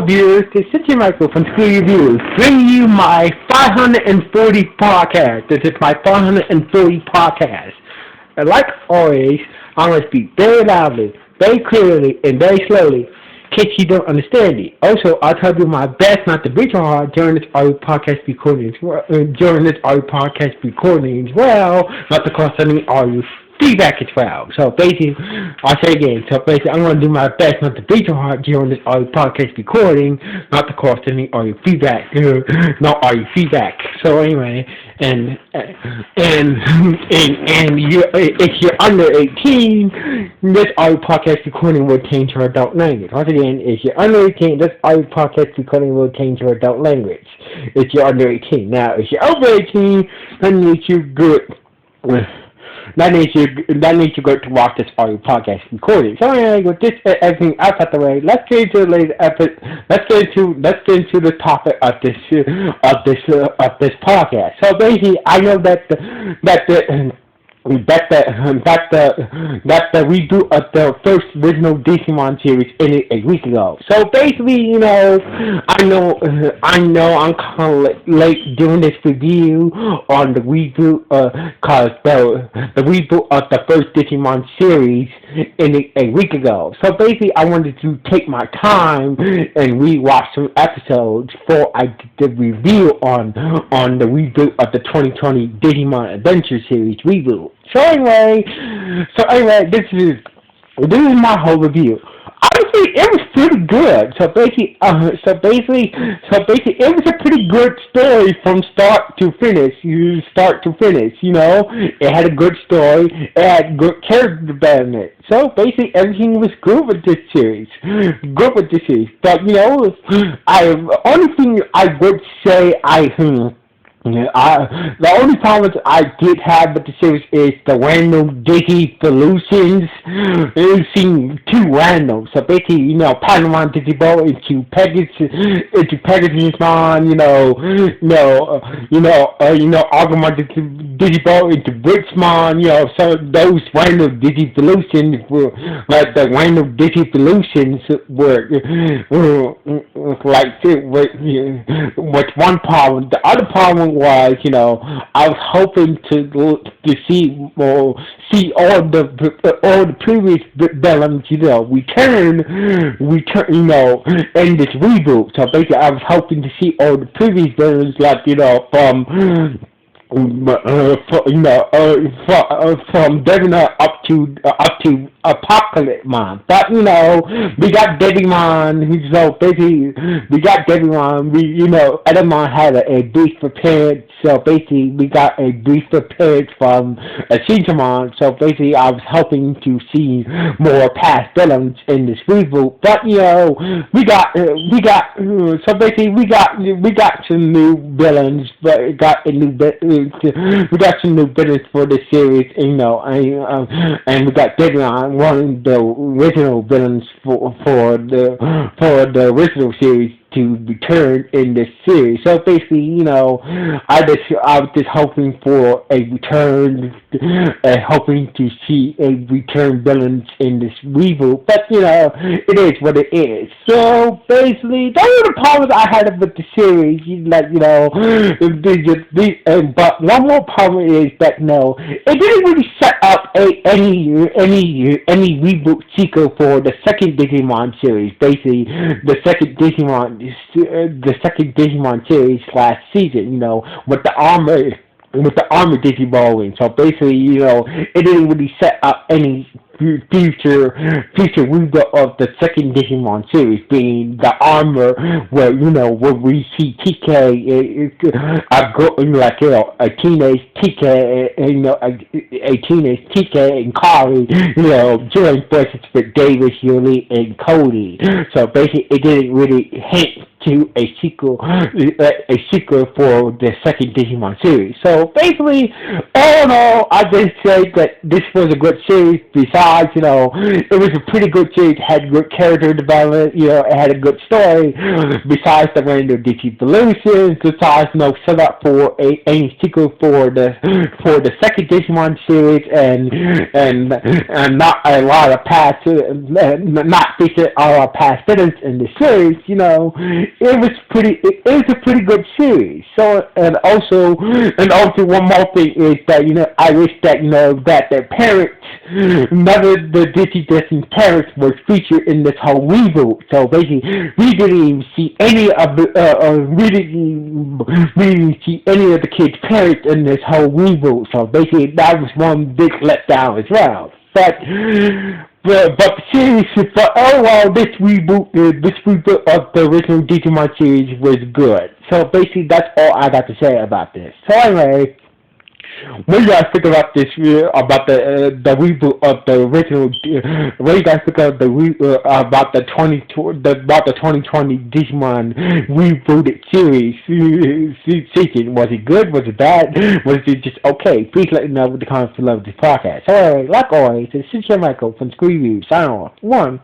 viewers, this is Cynthia Michael from Screw You Viewers, bringing you my 540 podcast. This is my 540 podcast. And like always, I'm going to speak very loudly, very clearly, and very slowly, in case you don't understand it. Also, I'll try to do my best not to be too hard during this audio podcast recording as well, not to cause any audio feedback as well. So basically, I'll say again, I'm going to do my best not to be too hard during this audio podcast recording, not to cause any audio feedback, no audio feedback. So anyway, and if you're under 18, this audio podcast recording will change to adult language. Once again, if you're under 18, this audio podcast recording will change to adult language. If you're under 18. Now, if you're over 18, then you're good. That means you go to watch this audio podcast recording. So anyway, with this everything out of the way, let's get into the latest episode. Let's get into the topic of this podcast. So basically, I know that the reboot of the first original Digimon series ended a week ago. So basically, I know I'm kind of late doing this review on the reboot, cause the reboot of the first Digimon series ended a week ago. So basically, I wanted to take my time and rewatch some episodes before I did the review on the reboot of the 2020 Digimon Adventure series reboot. So anyway, this is my whole review. Honestly, it was pretty good. So basically, it was a pretty good story from start to finish. It had a good story. It had good character development. So basically, everything was good with this series. But the only thing I would say the only problem I did have with the series is the random Digi-Solutions. It seemed too random. So basically, Patamon Digibo into Pegasusmon, Agumon Digibo into Blitzmon, so those random Digi-Solutions were, like, the random Digi-Solutions were one problem. The other problem was, I was hoping to see all the previous villains, return, in this reboot. So basically, I was hoping to see all the previous villains, like, from Devimon up to Apocalypsemon. But we got Digimon. So basically, we got Digimon. Edamon had a brief prepared. So basically, we got a brief prepared from Shintamon. So basically, I was hoping to see more past villains in this reboot. But we got some new villains. But we got some new villains for this series. And we got Digimon, one of the original villains for the original series, to return in this series. So basically, I was just hoping for a return, hoping to see a return villains in this reboot. But it is what it is. So basically, those are the problems I had with the series. But one more problem is that it didn't really set up any reboot sequel for the second Digimon series. Basically, the second Digimon series last season, with the armor Digimon. So basically, it didn't really set up any future reboot of the second Digimon series, being the armor, where we see TK, a teenage TK and Kari, join forces with Davis, Yuli, and Cody. So basically, it didn't really hint to a sequel for the second Digimon series. So basically, all in all, I just say that this was a good series. Besides, it was a pretty good series. It had good character development. It had a good story. Besides the random Digivolutions, besides set up for a sequel for the second Digimon series, and not a lot of past, not featuring a lot of past villains in the series. It was a pretty good series. So and also one more thing is that I wish that that their parents, none of the Digidestined parents was featured in this whole reboot. So basically, we didn't even see any of the we didn't see any of the kids' parents in this whole reboot. So basically, that was one big letdown as well. But seriously, but overall, this reboot of the original Digimon series was good. So basically, that's all I got to say about this. So anyway, what do you guys think about this? About the reboot of the original? What do you guys think of about the 2020 Digimon rebooted series season? Was it good? Was it bad? Was it just okay? Please let me know with the comments below this podcast. So anyway, like always, this is your Michael from Screen Review. Sign off. One.